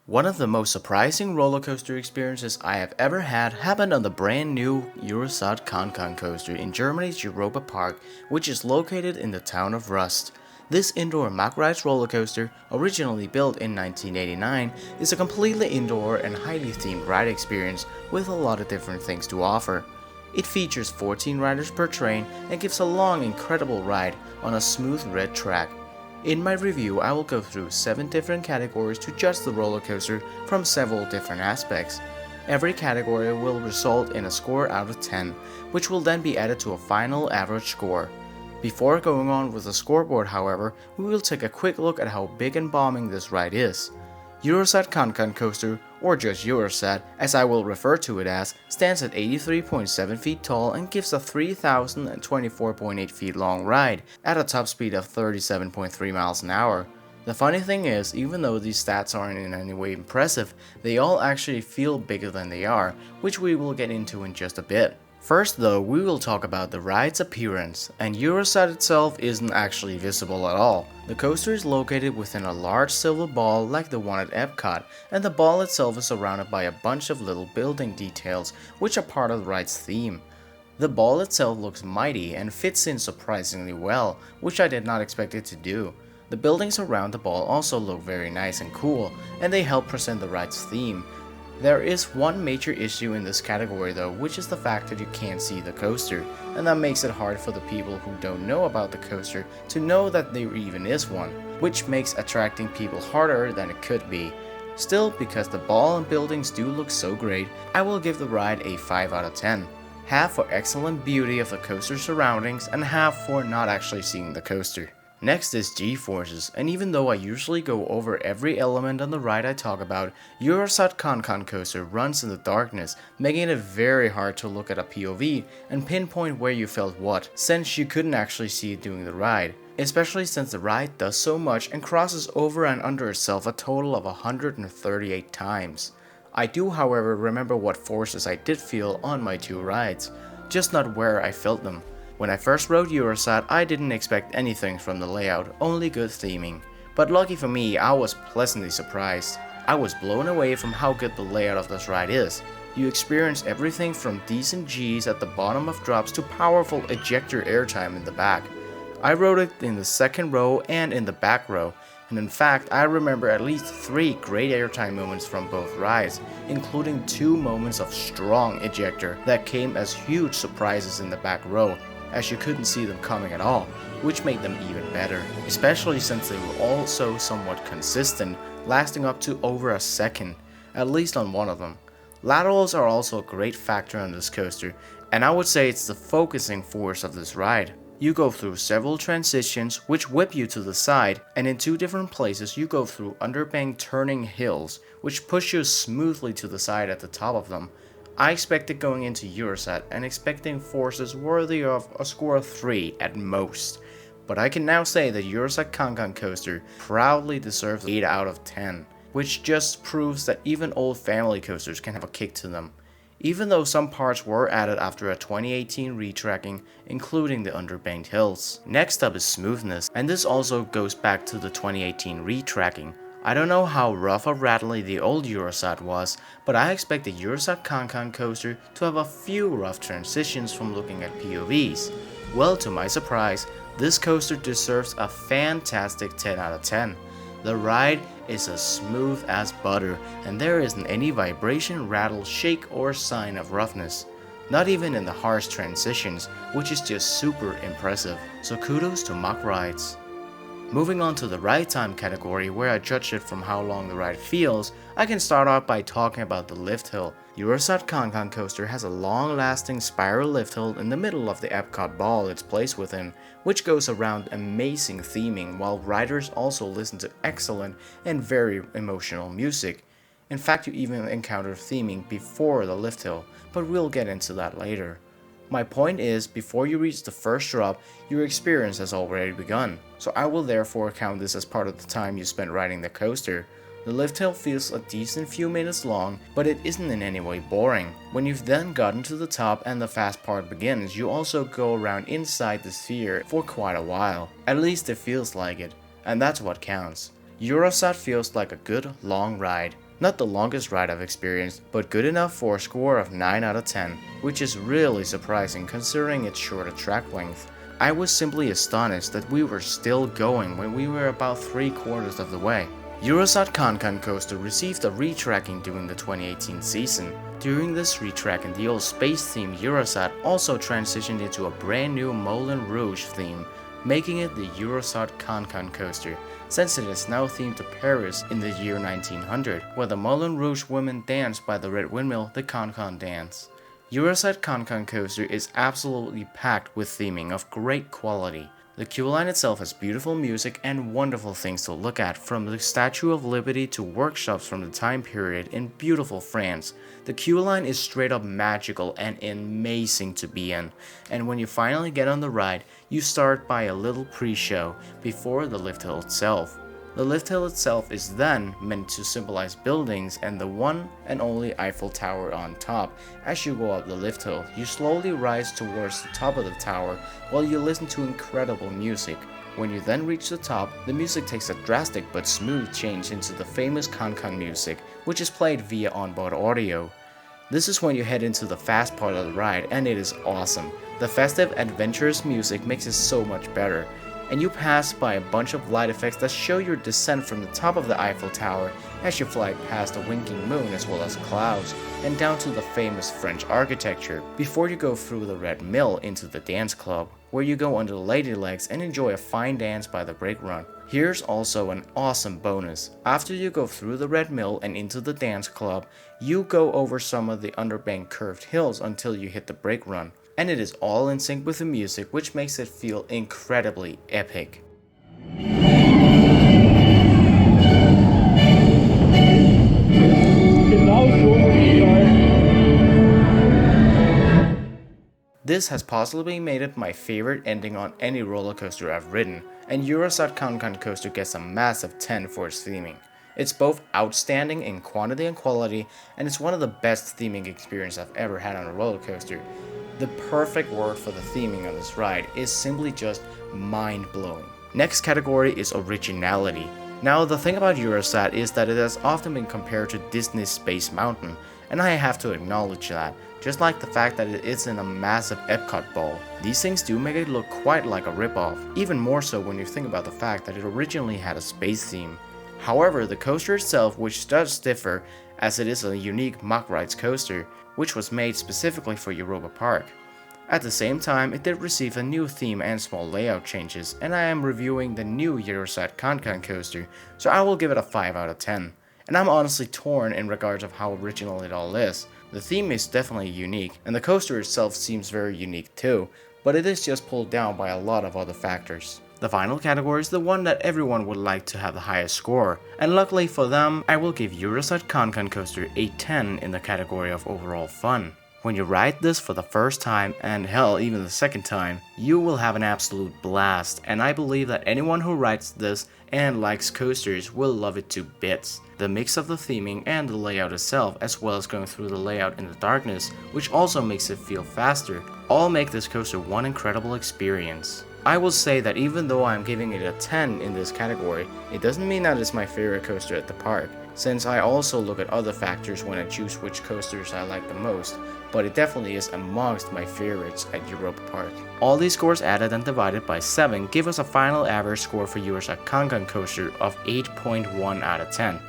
One of the most surprising roller coaster experiences I have ever had happened on the brand new Eurosat CanCan Coaster in Germany's Europa Park, which is located in the town of Rust. This indoor MACK roller coaster, originally built in 1989, is a completely indoor and highly themed ride experience with a lot of different things to offer. It features 14 riders per train and gives a long, incredible ride on a smooth red track. In my review, I will go through 7 different categories to judge the roller coaster from several different aspects. Every category will result in a score out of 10, which will then be added to a final average score. Before going on with the scoreboard, however, we will take a quick look at how big and bombing this ride is. Eurosat CanCan Coaster, or just Eurosat as I will refer to it as, stands at 83.7 feet tall and gives a 3,024.8 feet long ride at a top speed of 37.3 miles an hour. The funny thing is, even though these stats aren't in any way impressive, they all actually feel bigger than they are, which we will get into in just a bit. First though, we will talk about the ride's appearance, and Eurosat itself isn't actually visible at all. The coaster is located within a large silver ball like the one at Epcot, and the ball itself is surrounded by a bunch of little building details which are part of the ride's theme. The ball itself looks mighty and fits in surprisingly well, which I did not expect it to do. The buildings around the ball also look very nice and cool, and they help present the ride's theme. There is one major issue in this category though, which is the fact that you can't see the coaster, and that makes it hard for the people who don't know about the coaster to know that there even is one, which makes attracting people harder than it could be. Still, because the ball and buildings do look so great, I will give the ride a 5 out of 10. Half for excellent beauty of the coaster surroundings and half for not actually seeing the coaster. Next is G-forces, and even though I usually go over every element on the ride I talk about, Eurosat CanCan Coaster runs in the darkness, making it very hard to look at a POV and pinpoint where you felt what, since you couldn't actually see it during the ride, especially since the ride does so much and crosses over and under itself a total of 138 times. I do however remember what forces I did feel on my 2 rides, just not where I felt them. When I first rode Eurosat, I didn't expect anything from the layout, only good theming. But lucky for me, I was pleasantly surprised. I was blown away from how good the layout of this ride is. You experience everything from decent Gs at the bottom of drops to powerful ejector airtime in the back. I rode it in the second row and in the back row, and in fact I remember at least 3 great airtime moments from both rides, including 2 moments of strong ejector that came as huge surprises in the back row, as you couldn't see them coming at all, which made them even better, especially since they were also somewhat consistent, lasting up to over a second, at least on one of them. Laterals are also a great factor on this coaster, and I would say it's the focusing force of this ride. You go through several transitions which whip you to the side, and in 2 different places you go through underbanked turning hills which push you smoothly to the side at the top of them. I expected going into Eurosat and expecting forces worthy of a score of 3 at most, but I can now say that Eurosat CanCan Coaster proudly deserves 8 out of 10, which just proves that even old family coasters can have a kick to them, even though some parts were added after a 2018 retracking, including the underbanked hills. Next up is smoothness, and this also goes back to the 2018 retracking. I don't know how rough or rattly the old Eurosat was, but I expect the Eurosat CanCan Coaster to have a few rough transitions from looking at POVs. Well, to my surprise, this coaster deserves a fantastic 10 out of 10. The ride is as smooth as butter, and there isn't any vibration, rattle, shake, or sign of roughness. Not even in the harsh transitions, which is just super impressive. So kudos to MACK rides. Moving on to the ride time category, where I judge it from how long the ride feels, I can start off by talking about the lift hill. Eurosat CanCan Coaster has a long-lasting spiral lift hill in the middle of the Epcot ball it's placed within, which goes around amazing theming while riders also listen to excellent and very emotional music. In fact, you even encounter theming before the lift hill, but we'll get into that later. My point is, before you reach the first drop, your experience has already begun, so I will therefore count this as part of the time you spent riding the coaster. The lift hill feels a decent few minutes long, but it isn't in any way boring. When you've then gotten to the top and the fast part begins, you also go around inside the sphere for quite a while. At least it feels like it, and that's what counts. Eurosat feels like a good long ride. Not the longest ride I've experienced, but good enough for a score of 9 out of 10, which is really surprising considering its shorter track length. I was simply astonished that we were still going when we were about 3/4 of the way. Eurosat CanCan Coaster received a retracking during the 2018 season. During this retracking, the old space-themed Eurosat also transitioned into a brand new Moulin Rouge theme, making it the Eurosat CanCan Coaster, since it is now themed to Paris in the year 1900, where the Moulin Rouge women dance by the red windmill, the CanCan dance. Eurosat CanCan Coaster is absolutely packed with theming of great quality. The queue line itself has beautiful music and wonderful things to look at, from the Statue of Liberty to workshops from the time period in beautiful France. The queue line is straight up magical and amazing to be in, and when you finally get on the ride, you start by a little pre-show before the lift hill itself. The lift hill itself is then meant to symbolize buildings and the one and only Eiffel Tower on top. As you go up the lift hill, you slowly rise towards the top of the tower while you listen to incredible music. When you then reach the top, the music takes a drastic but smooth change into the famous CanCan music, which is played via onboard audio. This is when you head into the fast part of the ride, and it is awesome. The festive, adventurous music makes it so much better. And you pass by a bunch of light effects that show your descent from the top of the Eiffel Tower as you fly past a winking moon as well as clouds, and down to the famous French architecture, before you go through the Red Mill into the dance club, where you go under the lady legs and enjoy a fine dance by the brake run. Here's also an awesome bonus. After you go through the Red Mill and into the dance club, you go over some of the underbanked curved hills until you hit the brake run. And it is all in sync with the music, which makes it feel incredibly epic. This has possibly made it my favorite ending on any roller coaster I've ridden, and Eurosat CanCan Coaster gets a massive 10 for its theming. It's both outstanding in quantity and quality, and it's one of the best theming experiences I've ever had on a roller coaster. The perfect word for the theming on this ride is simply just mind-blowing. Next category is originality. Now, the thing about Eurosat is that it has often been compared to Disney's Space Mountain, and I have to acknowledge that, just like the fact that it is in a massive Epcot ball. These things do make it look quite like a ripoff, even more so when you think about the fact that it originally had a space theme. However, the coaster itself, which does differ, as it is a unique MACK rides coaster, which was made specifically for Europa Park. At the same time, it did receive a new theme and small layout changes, and I am reviewing the new Eurosat CanCan Coaster, so I will give it a 5 out of 10. And I'm honestly torn in regards of how original it all is. The theme is definitely unique, and the coaster itself seems very unique too, but it is just pulled down by a lot of other factors. The final category is the one that everyone would like to have the highest score, and luckily for them, I will give Eurosat CanCan Coaster a 10 in the category of overall fun. When you ride this for the first time, and hell, even the second time, you will have an absolute blast, and I believe that anyone who rides this and likes coasters will love it to bits. The mix of the theming and the layout itself, as well as going through the layout in the darkness, which also makes it feel faster, all make this coaster one incredible experience. I will say that even though I'm giving it a 10 in this category, it doesn't mean that it's my favorite coaster at the park, since I also look at other factors when I choose which coasters I like the most, but it definitely is amongst my favorites at Europa Park. All these scores added and divided by 7 give us a final average score for Eurosat CanCan Coaster of 8.1 out of 10.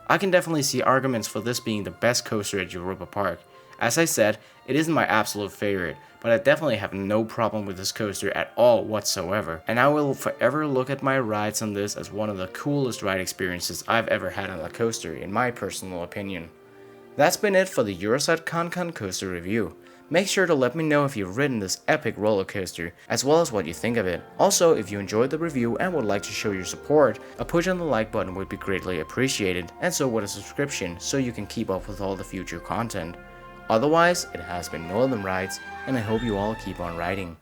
I can definitely see arguments for this being the best coaster at Europa Park. As I said, it isn't my absolute favorite, but I definitely have no problem with this coaster at all whatsoever, and I will forever look at my rides on this as one of the coolest ride experiences I've ever had on a coaster, in my personal opinion. That's been it for the Eurosat CanCan Coaster review. Make sure to let me know if you've ridden this epic roller coaster, as well as what you think of it. Also, if you enjoyed the review and would like to show your support, a push on the like button would be greatly appreciated, and so would a subscription so you can keep up with all the future content. Otherwise, it has been Northern Rides, and I hope you all keep on riding.